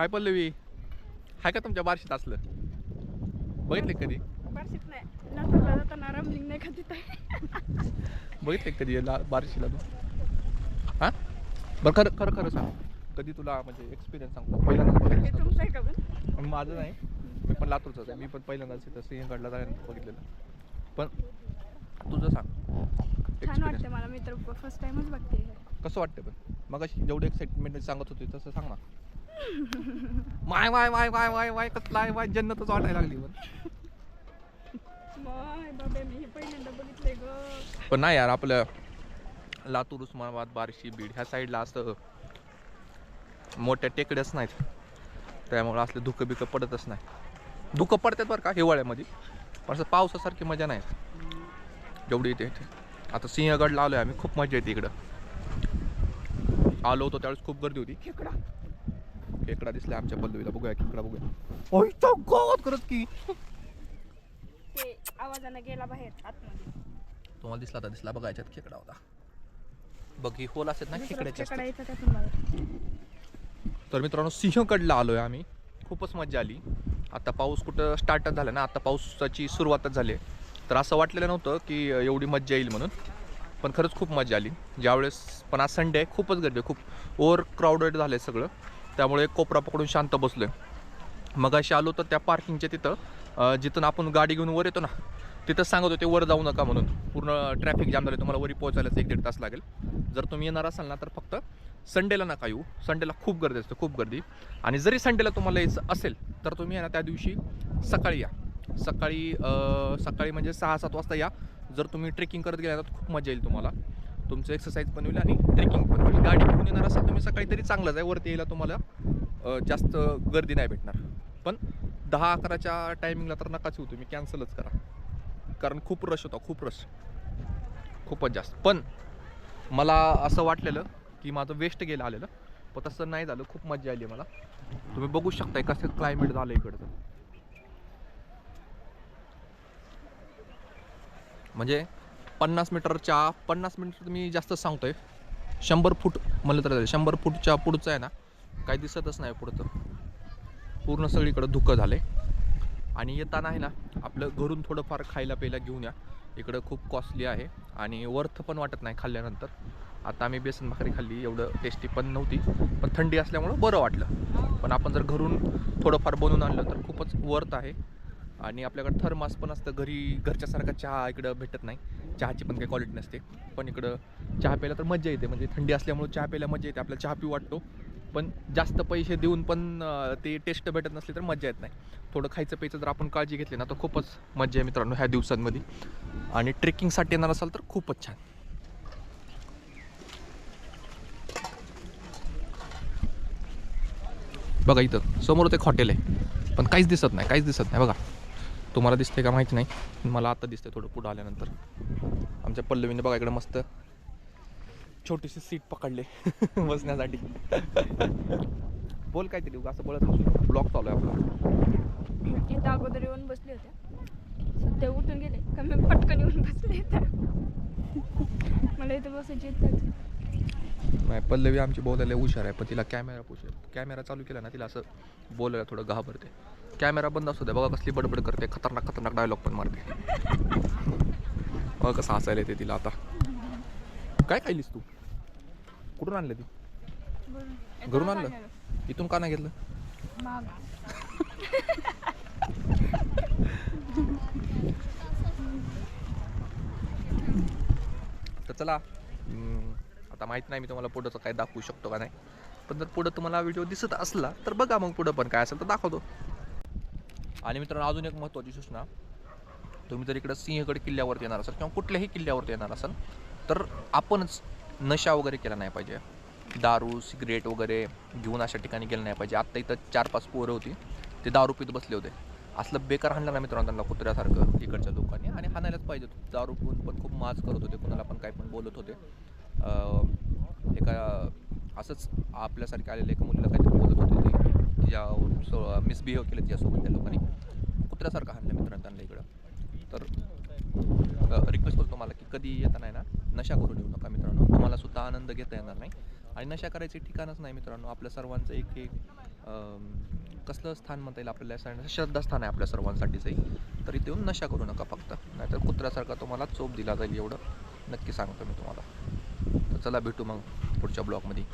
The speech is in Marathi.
काय पल्लवी हाय का तुमच्या बारशीत असलं बघितले कधी? बारशीत नाही, लातूरला जाताना रामलिंग नाही का तिथं. बघितले कधी बारशीला तू? हां बरं खरं खरं खरं सांग कधी तुला म्हणजे एक्सपिरियन्स सांगतो पहिल्यांदा हे तुमचं आहे का पण? माझं नाही मी पण लातूरचाच आहे मी पण पहिल्यांदाच इथं सिंहगडला जायला बघितलेलं पण तुझं सांग छान वाटतं मला, मी तर फर्स्ट टाइमच बघते. कसं वाटतं पण मग अशी जेवढी एक्साइटमेंट सांगत होती तसं सांग ना. My why why why why why कसला आहे वाय जन्नतच वाटायला लागली पण माय बाबा मी हे पहिल्यांदा बघितलंय ग. पण नाही यार आपलं लातूर उस्मानाबाद बार्शी बीड ह्या साईडला असं मोठ्या टेकड्याच नाहीत त्यामुळे असले धुकं बिकं पडतच नाही. धुकं पडतात बरं का हिवाळ्यामध्ये पण असं पावसासारखी मजा नाही जेवढी इथे आता सिंहगडला आलोय आम्ही खूप मजा येते इकडं. आलो होतो त्यावेळेस खूप गर्दी होती. खेकडा खेकडा दिसला आमच्या पल्लवीला बघूया खेकडा बघूया गावात करत की ते आवाजाने गेला बाहेर आतमध्ये. तुम्हाला दिसला तर दिसला बघा याच्यात खेकडा होता बघ ही होल असतात ना खेकड्याचे खेकडा येतं त्यातून बघा. तर मित्रांनो सिंहगडला आलोय आम्ही खूपच मजा आली. आता पाऊस कुठं स्टार्टच झाला ना आता पावसाची सुरुवातच झाली तर असं वाटलेलं नव्हतं की एवढी मजा येईल म्हणून पण खरंच खूप मजा आली ज्यावेळेस. पण आज संडे आहे खूपच गर्दी खूप ओव्हर क्राऊडेड झालं आहे सगळं त्यामुळे कोपरा पकडून शांत बसलो आहे. मग अशी आलो तर त्या पार्किंगच्या तिथं जिथून आपण गाडी घेऊन वर येतो ना तिथं सांगत होते वर जाऊ नका म्हणून पूर्ण ट्रॅफिक जाम झालं तुम्हाला वरी पोहोचायलाच 1-1.5 तास लागेल. जर तुम्ही येणार असाल ना तर फक्त संडेला नका येऊ संडेला खूप गर्दी असते खूप गर्दी. आणि जरी संडेला तुम्हाला यायचं असेल तर तुम्ही आहे ना त्या दिवशी सकाळी या सकाळी म्हणजे 6-7 वाजता या. जर तुम्ही ट्रेकिंग करत गेला तर खूप मजा येईल तुम्हाला तुमचं एक्सरसाइज पण होईल आणि ट्रेकिंग पण होईल. गाडी घेऊन येणार असाल तुम्ही सकाळी तरी चांगलंच आहे वरती यायला तुम्हाला जास्त गर्दी नाही भेटणार. पण 10-11च्या टायमिंगला तर नकाच येऊ तुम्ही कॅन्सलच करा कारण खूप रश होता खूपच जास्त. पण मला असं वाटलेलं की माझं वेस्ट गेलं आलेलं पण तसं नाही झालं खूप मजा आली मला. तुम्ही बघू शकताय कसं क्लायमेट झालं इकडचं म्हणजे 50 मीटर मी जास्त सांगतोय 100 फूट म्हणलं तर 100 फूटच्या पुढचं आहे ना काही दिसतच नाही पुढचं पूर्ण सगळीकडं धुकं झालं आहे. आणि येताना आहे ना आपलं घरून थोडंफार खायला प्यायला घेऊन या इकडं खूप कॉस्टली आहे आणि वर्थ पण वाटत नाही खाल्ल्यानंतर. आता आम्ही बेसन भाकरी खाल्ली एवढं टेस्टी पण नव्हती पण थंडी असल्यामुळं बरं वाटलं. पण आपण जर घरून थोडंफार बनवून आणलं तर खूपच वर्थ आहे. आणि आपल्याकडं थर्मास पण असतं घरच्यासारखा चहा इकडं भेटत नाही चहाची पण काही क्वालिटी नसते. पण इकडं चहा प्यायला तर मजा येते म्हणजे थंडी असल्यामुळे चहा प्यायला मजा येते आपल्याला चहा पिऊ वाटतो. पण जास्त पैसे देऊन पण ते टेस्ट भेटत नसली तर मजा येत नाही. थोडं खायचं प्यायचं जर आपण काळजी घेतली ना तर खूपच मजा आहे मित्रांनो ह्या दिवसांमध्ये. आणि ट्रेकिंगसाठी येणार असाल तर खूपच छान. बघा इथं समोरच एक हॉटेल आहे पण काहीच दिसत नाही बघा तुम्हाला दिसते का माहिती नाही मला आता दिसतंय थोडं पुढं आल्यानंतर. आमच्या पल्लवीने बघा इकडे मस्त छोटीशी सीट पकडले बसण्यासाठी. बोल काहीतरी असं बोलत नसतो ब्लॉग चालू आहे आपला. तिथं अगोदर येऊन बसले होते सध्या उठून गेले का मी पटकन येऊन बसले मला इथं बसायची इच्छा नाही. पल्लवी आमची बोलायला हुशार आहे पण तिला कॅमेरा चालू केला ना तिला असं बोलायला थोडं घाबरते. कॅमेरा बंद असू द्या बघा कसली बडबड करते खतरनाक डायलॉग पण मारते. बघा कसं हसायला येते तिला. आता काय खाल्लीस तू कुठून आणलं ती घरून आणलं इथून का नाही घेतलं तर चला आता माहित नाही मी तुम्हाला पुढचं काय दाखवू शकतो का नाही पण जर पुढं तुम्हाला व्हिडिओ दिसत असला तर बघा मग पुढं पण काय असेल तर दाखवतो. आणि मित्रांनो अजून एक महत्त्वाची सूचना तुम्ही जर इकडं सिंहगड किल्ल्यावरती येणार असाल किंवा कुठल्याही किल्ल्यावरती येणार असाल तर आपणच नशा वगैरे केला नाही पाहिजे. दारू सिगरेट वगैरे घेऊन अशा ठिकाणी गेलं नाही पाहिजे. आत्ता इथं 4-5 पोरं होती ते दारू पित बसले होते असलं बेकार हाणलं ना मित्रांनो त्यांना कुत्र्यासारखं इकडच्या लोकांनी. आणि हाणायलाच पाहिजे दारू पिऊन पण खूप माज करत होते कुणाला पण काय पण बोलत होते. एका असंच आपल्यासारखे आलेले एका मुलीला काहीतरी बोलत होते ते तिच्या मिसबिहेव केलं तिच्यासोबत त्या लोकांनी कुत्र्यासारखं हाणलं मित्रांनो त्यांना इकडं. तर रिक्वेस्ट करतो तुम्हाला की कधी येताना आहे ना नशा करून येऊ नका मित्रांनो तुम्हाला सुद्धा आनंद घेता येणार नाही. आणि नशा करायचे ठिकाणच नाही मित्रांनो. आपल्या सर्वांचं एक कसलं स्थान म्हणता येईल आपल्याला सांगण्याचं, श्रद्धास्थान आहे आपल्या सर्वांसाठीचंही. तर इथे येऊन नशा करू नका फक्त, नाहीतर कुत्र्यासारखा तुम्हाला चोप दिला जाईल, एवढं नक्की सांगतो मी तुम्हाला. तर चला भेटू मग पुढच्या ब्लॉगमध्ये.